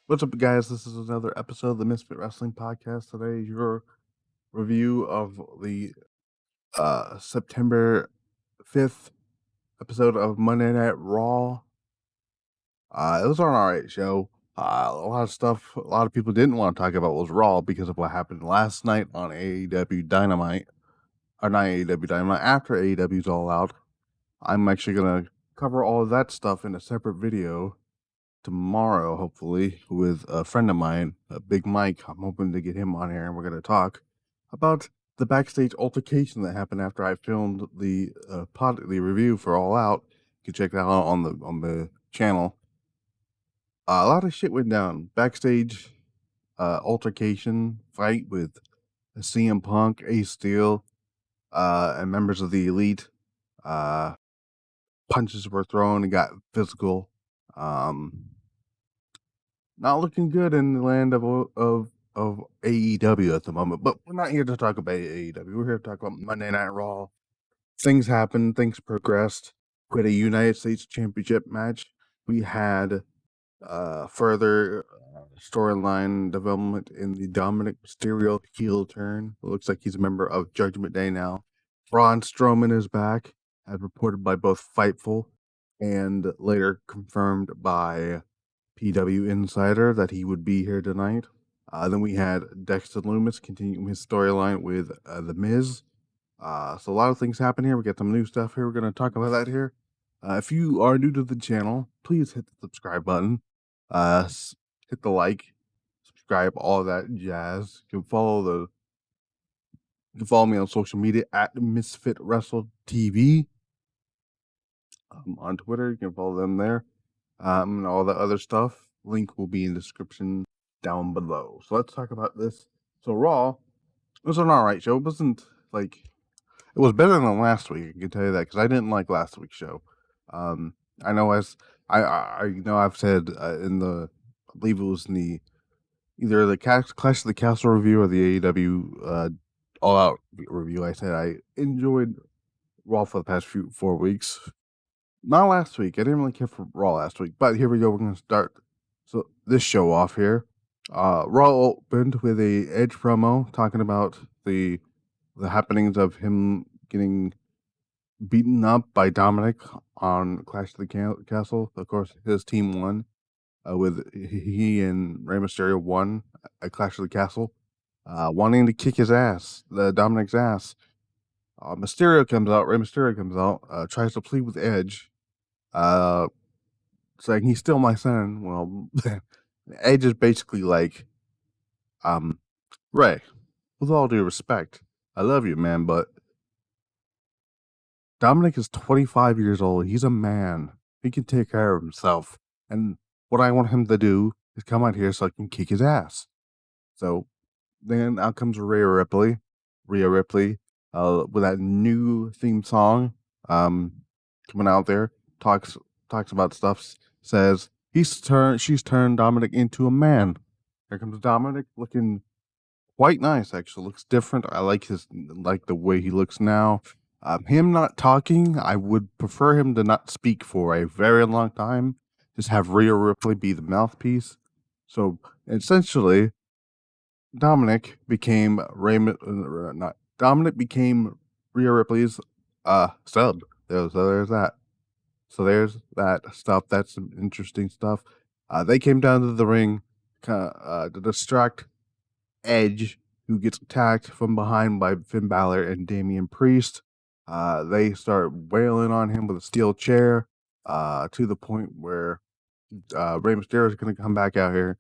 What's up, guys? This is another episode of the Misfit Wrestling Podcast. Today, your review of the September 5th episode of Monday Night Raw. It was an alright show. A lot of stuff a lot of people didn't want to talk about was Raw because of what happened last night on AEW Dynamite. Or not AEW Dynamite, after AEW's All Out. I'm actually going to cover all of that stuff in a separate video tomorrow, hopefully, with a friend of mine, Big Mike. I'm hoping to get him on here, and we're going to talk about the backstage altercation that happened after I filmed the the review for All Out. You can check that out on the channel. A lot of shit went down. Backstage altercation fight with CM Punk, Ace Steel, and members of the Elite. Punches were thrown and got physical. Not looking good in the land of AEW at the moment, but we're not here to talk about AEW. We're here to talk about Monday Night Raw. Things happened, things progressed. We had a United States Championship match. We had further storyline development in the Dominik Mysterio heel turn. It looks like he's a member of Judgment Day now. Braun Strowman is back, as reported by both Fightful and later confirmed by PW Insider that he would be here tonight. Then we had Dexter Lumis continuing his storyline with The Miz. So a lot of things happen here. We got some new stuff here. We're going to talk about that here. If you are new to the channel, please hit the subscribe button. Hit the like, subscribe, all that jazz. You can follow me on social media at Misfit Wrestle TV. On Twitter, you can follow them there. And all the other stuff. Link will be in the description down below. So let's talk about this. So Raw, it was an alright show. It wasn't like, it was better than last week. I can tell you that because I didn't like last week's show. I know I've said in the, I believe it was in the either the Clash of the Castle review or the AEW All Out review. I said I enjoyed Raw for the past 4 weeks. Not last week. I didn't really care for Raw last week, but here we go. We're going to start this show off here. Raw opened with a Edge promo talking about the happenings of him getting beaten up by Dominik on Clash of the Castle. Of course, his team won. With he and Rey Mysterio won at Clash of the Castle, wanting to kick his ass, Dominik's ass. Rey Mysterio comes out, tries to plead with Edge, saying he's still my son. Well, Edge is basically like, Rey, with all due respect, I love you, man, but Dominik is 25 years old. He's a man. He can take care of himself. And what I want him to do is come out here so I can kick his ass. So then out comes Rhea Ripley, with that new theme song, coming out there, talks about stuff, says she's turned Dominik into a man. Here comes Dominik, looking quite nice, actually. Looks different. I like the way he looks now. Him not talking, I would prefer him to not speak for a very long time. Just have Rhea Ripley be the mouthpiece. So essentially, Dominik became Rhea Ripley's sub. There's that. So there's that stuff. That's some interesting stuff. They came down to the ring to distract Edge, who gets attacked from behind by Finn Balor and Damian Priest. They start wailing on him with a steel chair, to the point where Rey Mysterio is going to come back out here.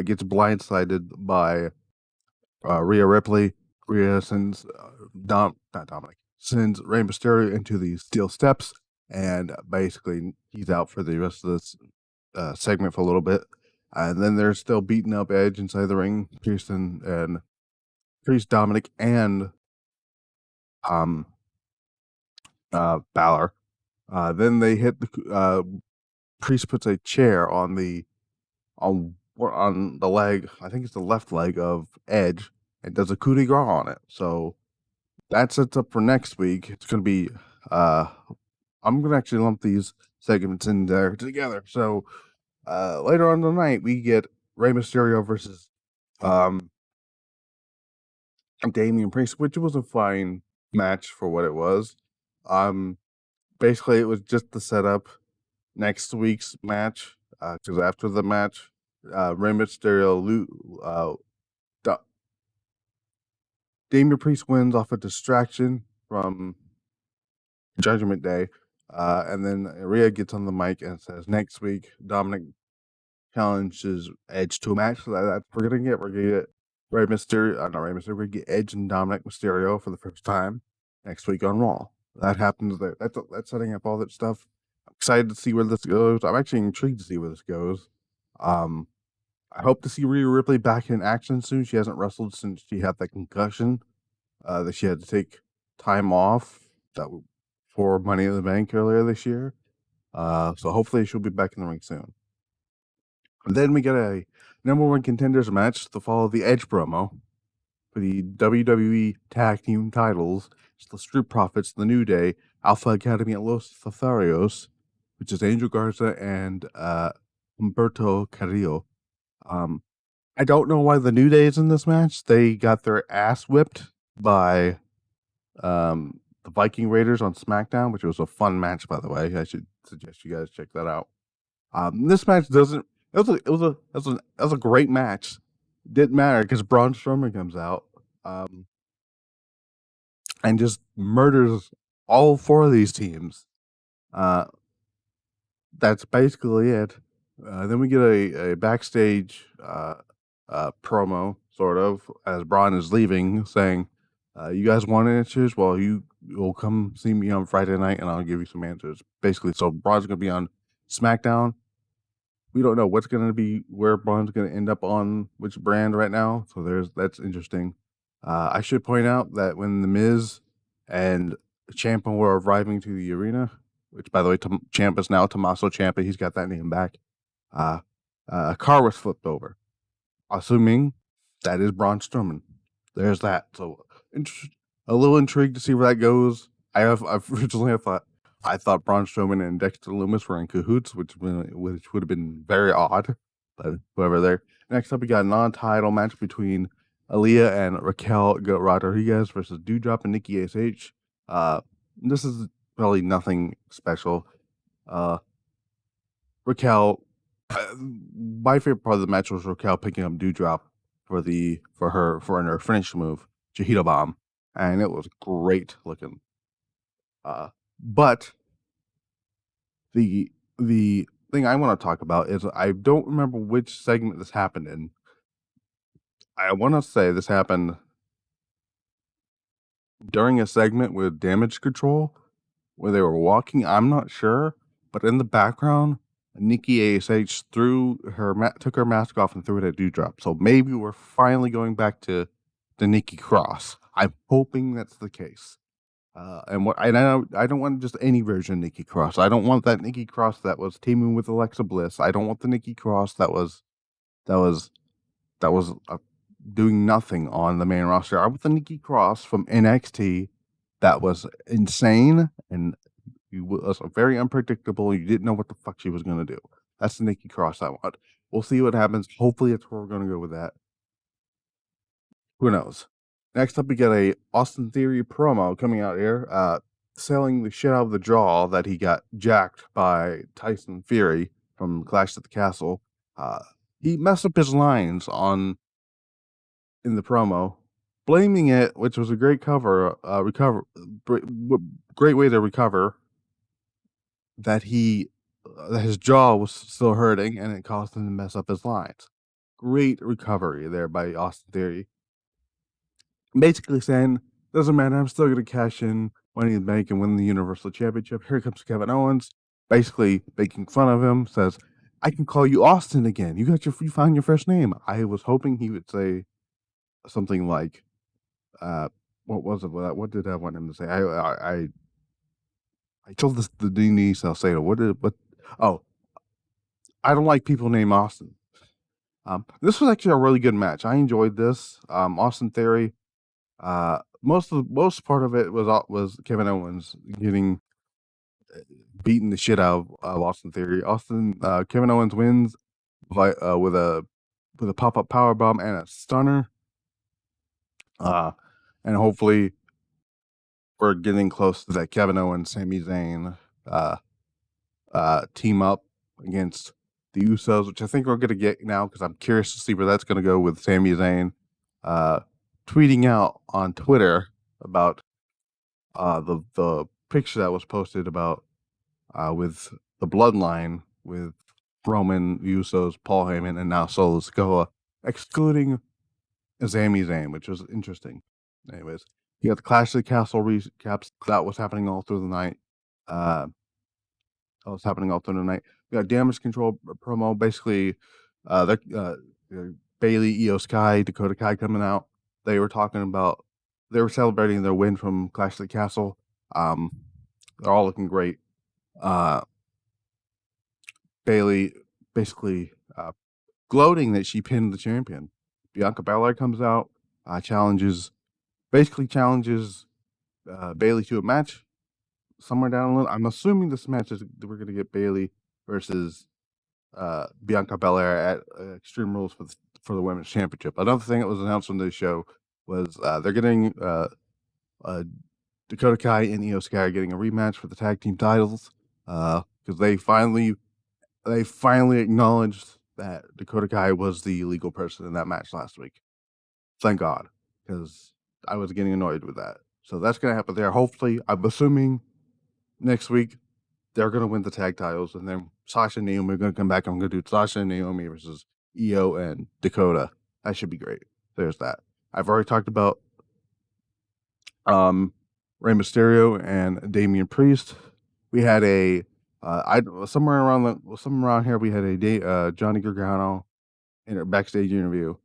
Gets blindsided by Rhea Ripley. Rhea sends sends Rey Mysterio into the steel steps, and basically he's out for the rest of this segment for a little bit. And then they're still beating up Edge inside the ring, Priest, Dominik, and Balor. Then they hit Priest puts a chair on the leg, I think it's the left leg of Edge, and does a coup de grace on it. So that sets up for next week. It's going to be, I'm going to actually lump these segments in there together. So later on tonight, we get Rey Mysterio versus Damian Priest, which was a fine match for what it was. Basically, it was just the setup next week's match. Because after the match, Rey Mysterio Damian Priest wins off a distraction from Judgment Day. And then Rhea gets on the mic and says, next week, Dominik challenges Edge to a match. So that's we're gonna get Rey Mysterio, not Rey Mysterio, we're gonna get Edge and Dominik Mysterio for the first time next week on Raw. That happens there. That's setting up all that stuff. I'm excited to see where this goes. I'm actually intrigued to see where this goes. I hope to see Rhea Ripley back in action soon. She hasn't wrestled since she had that concussion that she had to take time off for Money in the Bank earlier this year. So hopefully she'll be back in the ring soon. And then we get a number one contenders match to follow the Edge promo for the WWE Tag Team titles. It's the Street Profits, the New Day, Alpha Academy, and Los Lotharios, which is Angel Garza and Humberto Carrillo. I don't know why the New Day is in this match. They got their ass whipped by the Viking Raiders on SmackDown, which was a fun match, by the way. I should suggest you guys check that out. This match doesn't. It was a great match. Didn't matter because Braun Strowman comes out and just murders all four of these teams. That's basically it. Then we get a backstage promo, sort of, as Braun is leaving, saying, you guys want answers? Well, you'll come see me on Friday night and I'll give you some answers. Basically, so Braun's going to be on SmackDown. We don't know what's going to be, where Braun's going to end up on which brand right now. So that's interesting. I should point out that when The Miz and Ciampa were arriving to the arena, which, by the way, Ciampa's now Tommaso Ciampa, he's got that name back, a car was flipped over, assuming that is Braun Strowman. There's that. So a little intrigued to see where that goes. I've originally I thought Braun Strowman and Dexter Lumis were in cahoots, which would have been very odd. But whoever there. Next up, we got a non-title match between Aaliyah and Raquel Rodriguez versus Doudrop and Nikki ASH. This is really nothing special. Raquel, my favorite part of the match was Raquel picking up Doudrop for her finish move, Chahito Bomb, and it was great looking. But the thing I want to talk about is I don't remember which segment this happened in. I want to say this happened during a segment with Damage Control where they were walking. I'm not sure, but in the background, Nikki ASH took her mask off and threw it at Doudrop. So maybe we're finally going back to the Nikki Cross. I'm hoping that's the case. I don't want just any version of Nikki Cross. I don't want that Nikki Cross that was teaming with Alexa Bliss. I don't want the Nikki Cross that was doing nothing on the main roster. I want the Nikki Cross from NXT that was insane and was very unpredictable. You didn't know what the fuck she was going to do. That's the Nikki Cross I want. We'll see what happens. Hopefully that's where we're going to go with that. Who knows? Next up, we got a Austin Theory promo coming out here, selling the shit out of the jaw that he got jacked by Tyson Fury from Clash at the Castle. He messed up his lines in the promo, blaming it, which was a great great way to recover, that his jaw was still hurting and it caused him to mess up his lines. Great recovery there by Austin Theory. Basically saying, doesn't matter, I'm still going to cash in Money in the Bank and win the Universal Championship. Here comes Kevin Owens, basically making fun of him, says, I can call you Austin again. You found your first name. I was hoping he would say something like, what was it? What did I want him to say? I told the Denise, I'll say it. Oh, I don't like people named Austin. This was actually a really good match. I enjoyed this. Austin Theory, most part of it was Kevin Owens getting beating the shit out of Austin Theory. Kevin Owens wins with a with a pop-up powerbomb and a stunner. And hopefully we're getting close to that Kevin Owens, Sami Zayn team up against the Usos, which I think we're going to get now because I'm curious to see where that's going to go with Sami Zayn tweeting out on Twitter about the picture that was posted about with the bloodline with Roman, Usos, Paul Heyman, and now Solo Sikoa, excluding Sami Zayn, which was interesting. Anyways, you got the Clash of the Castle recaps. That was happening all through the night. We got Damage Control promo. Basically, Bailey, Io Sky, Dakota Kai coming out. They were celebrating their win from Clash of the Castle. They're all looking great. Bailey basically gloating that she pinned the champion. Bianca Belair comes out, challenges Bailey to a match somewhere down the line. I'm assuming this match is we're going to get Bailey versus Bianca Belair at Extreme Rules for the Women's Championship. Another thing that was announced on this show was they're getting Dakota Kai and Io Sky are getting a rematch for the tag team titles because they finally acknowledged that Dakota Kai was the legal person in that match last week. Thank God, because I was getting annoyed with that. So that's going to happen there. Hopefully, I'm assuming next week they're going to win the tag titles, and then Sasha and Naomi are going to come back. I'm going to do Sasha and Naomi versus Io and Dakota. That should be great. There's that. I've already talked about Rey Mysterio and Damian Priest. We had somewhere around here we had a Johnny Gargano in a backstage interview.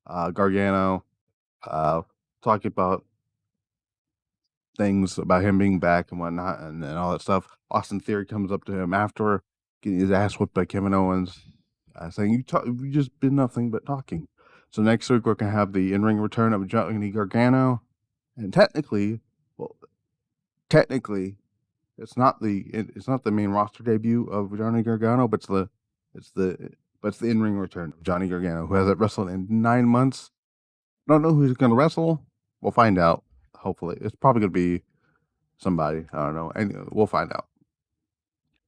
Gargano talking about things about him being back and whatnot and all that stuff. Austin Theory comes up to him after getting his ass whipped by Kevin Owens, saying, you just been nothing but talking. So next week we're going to have the in-ring return of Johnny Gargano. And technically, it's not the main roster debut of Johnny Gargano, but it's the in-ring return of Johnny Gargano, who hasn't wrestled in 9 months. Don't know who's going to wrestle. We'll find out. Hopefully, it's probably going to be somebody. I don't know. Anyway, we'll find out.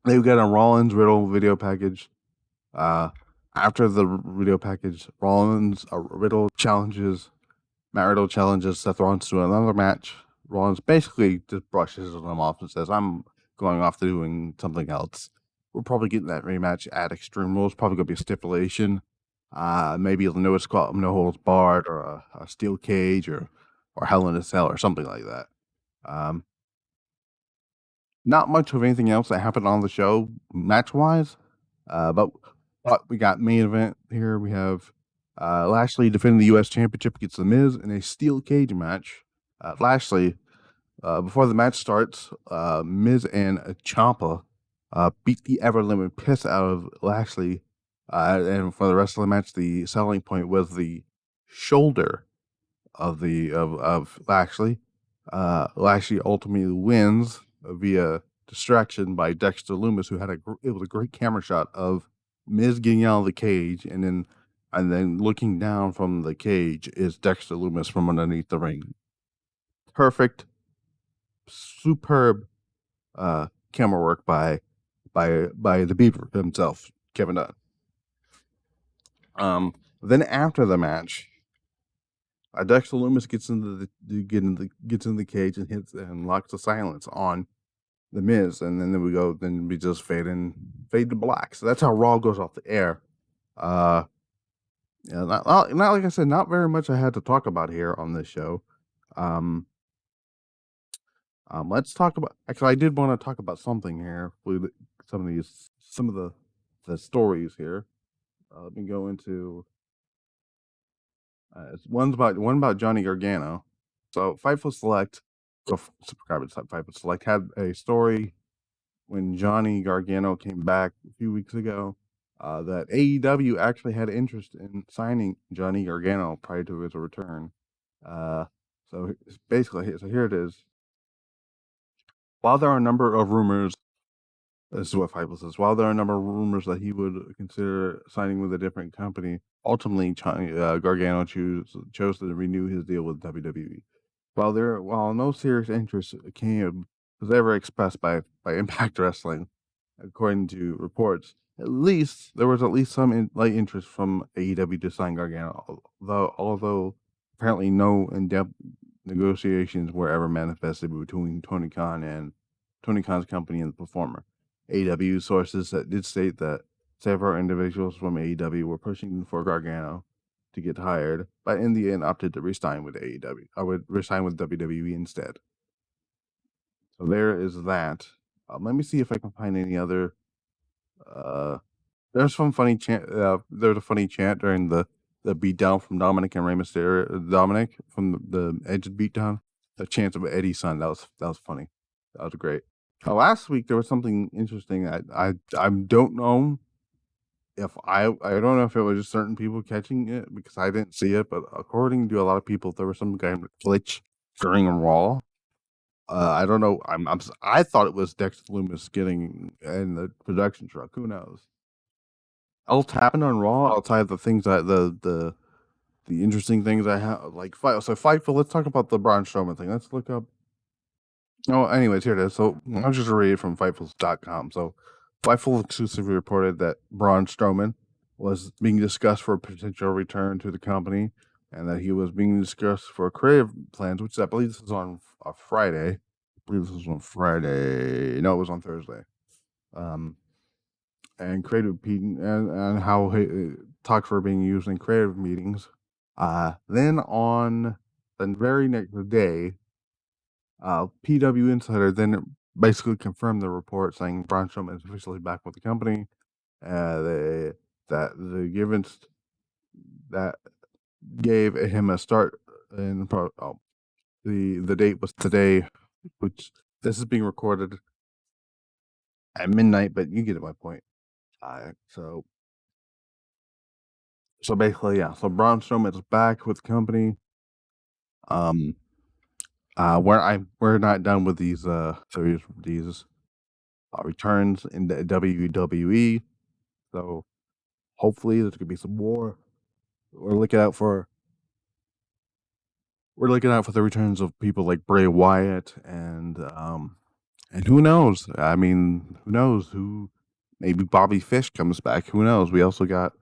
They've got a Rollins Riddle video package. After the video package, Matt Riddle challenges Seth Rollins to another match. Rollins basically just brushes them off and says, I'm going off to doing something else. We're probably getting that rematch at Extreme Rules. Probably going to be a stipulation. Maybe the no holds barred or a steel cage or Hell in a Cell or something like that. Not much of anything else that happened on the show match-wise. But we got main event here. We have Lashley defending the U.S. Championship against The Miz in a steel cage match. Lashley, before the match starts, Miz and Ciampa beat the ever-living piss out of Lashley. And for the rest of the match, the selling point was the shoulder of Lashley. Lashley ultimately wins via distraction by Dexter Lumis, who it was a great camera shot of Miz getting out of the cage, and then looking down from the cage is Dexter Lumis from underneath the ring. Perfect, superb camera work by the Beaver himself, Kevin Dunn. Then after the match, Dexter Lumis gets into the cage and hits and locks the silence on The Miz, and then we just fade to black. So that's how Raw goes off the air. Not like I said, not very much I had to talk about here on this show. Let's talk about. Actually, I did want to talk about something here. Some of the stories here. Let me go into. One about Johnny Gargano. So Fightful Select, subscribe to Fightful Select, had a story when Johnny Gargano came back a few weeks ago that AEW actually had interest in signing Johnny Gargano prior to his return. So here it is. While there are a number of rumors This is what Fightful says. While there are a number of rumors that he would consider signing with a different company, ultimately Gargano chose to renew his deal with WWE. While no serious interest was ever expressed by Impact Wrestling, according to reports, there was at least some light interest from AEW to sign Gargano. Although apparently no in-depth negotiations were ever manifested between Tony Khan's company and the performer. AEW sources that did state that several individuals from AEW were pushing for Gargano to get hired, but in the end opted to resign with AEW. I would resign with WWE instead. So there is that. Let me see if I can find any other. There's some funny chant. There's a funny chant during the beatdown from Dominik and Rey Mysterio. Dominik from the Edge beatdown. The chant of Eddie's son. That was funny. That was great. Last week there was something interesting. I don't know if I don't know if it was just certain people catching it because I didn't see it, but according to a lot of people, there was some kind of glitch during Raw. I don't know. I thought it was Dexter Lumis getting in the production truck. Who knows? Else happened on Raw outside the things that the interesting things I have like fight. So Fightful. Let's talk about the Braun Strowman thing. Let's look up. Oh, anyways, here it is. So I'll just read it from Fightful.com. So Fightful exclusively reported that Braun Strowman was being discussed for a potential return to the company, and that he was being discussed for creative plans, which I believe this is on a Friday. I believe this was on Friday. No, it was on Thursday. And creative and how talks were being used in creative meetings. Then on the very next day, PW Insider then basically confirmed the report saying Braun Strowman is officially back with the company. That the Givens that gave him a start in the date was today, which this is being recorded at midnight, but you get my point. So basically, yeah. So Braun Strowman is back with the company. We're not done with these returns in the WWE. So hopefully there's gonna be some more. We're looking out for the returns of people like Bray Wyatt and who knows? I mean, who knows? Maybe Bobby Fish comes back. Who knows? We also got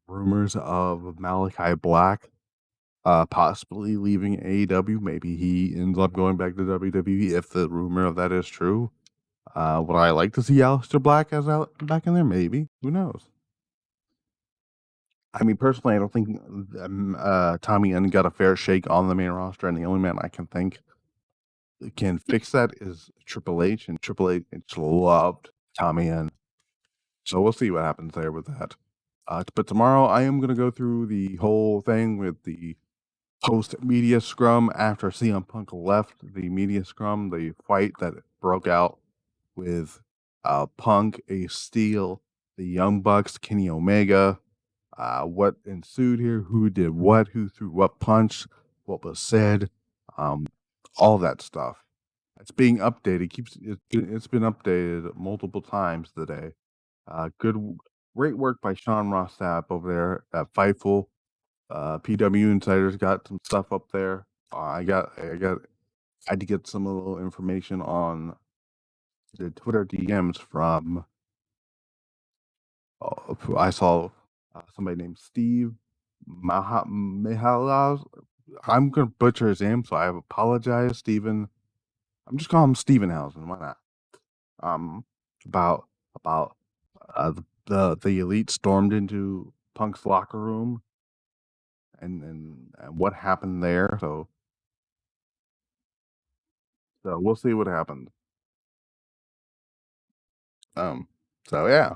rumors of Malachi Black possibly leaving AEW. Maybe he ends up going back to WWE if the rumor of that is true. Would I like to see Aleister Black back in there? Maybe. Who knows? I mean, personally, I don't think Tommy Young got a fair shake on the main roster, and the only man I can think can fix that is Triple H, and Triple H loved Tommy Young. So we'll see what happens there with that. But tomorrow, I am going to go through the whole thing with the post-media scrum after CM Punk left the media scrum, the fight that broke out with Punk, Ace Steel, the Young Bucks, Kenny Omega, what ensued here, who did what, who threw what punch, what was said, all that stuff. It's being updated. It's been updated multiple times today. Great work by Sean Ross Sapp over there at Fightful. PW Insider's got some stuff up there. I had to get some little information on the Twitter DMs from. I saw somebody named Steve Mihalaz. I'm gonna butcher his name, so I apologize, Steven. I'm just calling him Stevenhausen. Why not? About the elite stormed into Punk's locker room and what happened there. So we'll see what happened. So yeah.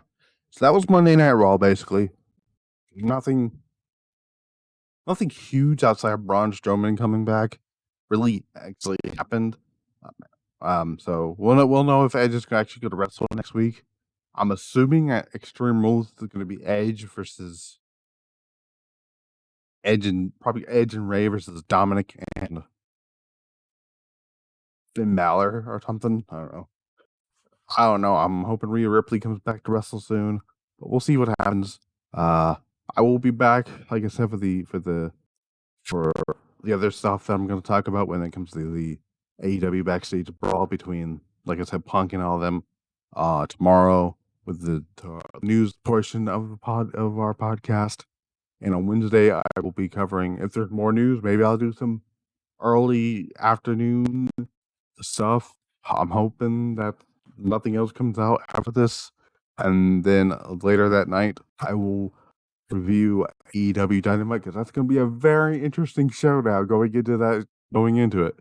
So that was Monday Night Raw, basically. Nothing huge outside of Braun Strowman coming back really actually happened. So we'll know if Edge is actually going to wrestle next week. I'm assuming at Extreme Rules is going to be Edge versus Edge and Ray versus Dominik and Finn Balor or something. I don't know. I don't know. I'm hoping Rhea Ripley comes back to wrestle soon, but we'll see what happens. I will be back, like I said, for the other stuff that I'm going to talk about when it comes to the AEW Backstage brawl between, like I said, Punk and all of them. Tomorrow with the news portion of our podcast, and on Wednesday I will be covering. If there's more news, maybe I'll do some early afternoon stuff. I'm hoping that nothing else comes out after this, and then later that night I will review AEW Dynamite because that's going to be a very interesting show now going into it.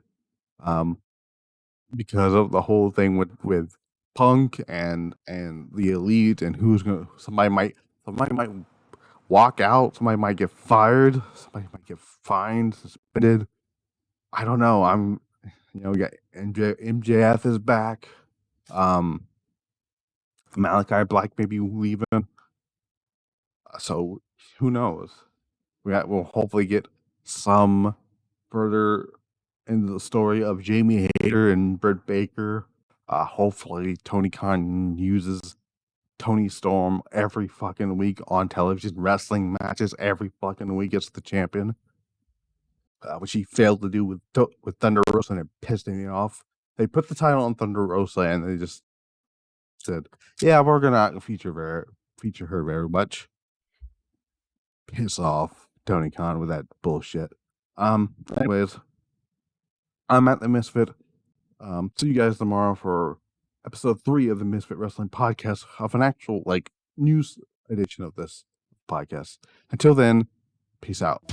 Because of the whole thing with Punk and the Elite and somebody might walk out, somebody might get fired, somebody might get fined, suspended. I don't know. We got MJF is back. Malachi Black maybe leaving. So who knows? We'll hopefully get some further into the story of Jamie Hayter and Britt Baker. Hopefully Tony Khan uses Tony Storm every fucking week on television, wrestling matches every fucking week as the champion, which he failed to do with Thunder Rosa, and it pissed me off. They put the title on Thunder Rosa, and they just said, "Yeah, we're gonna feature her very much." Piss off, Tony Khan, with that bullshit. Anyways, I'm at the Misfit. See you guys tomorrow for episode 3 of the Misfit Wrestling Podcast, of an actual news edition of this podcast. Until then, peace out.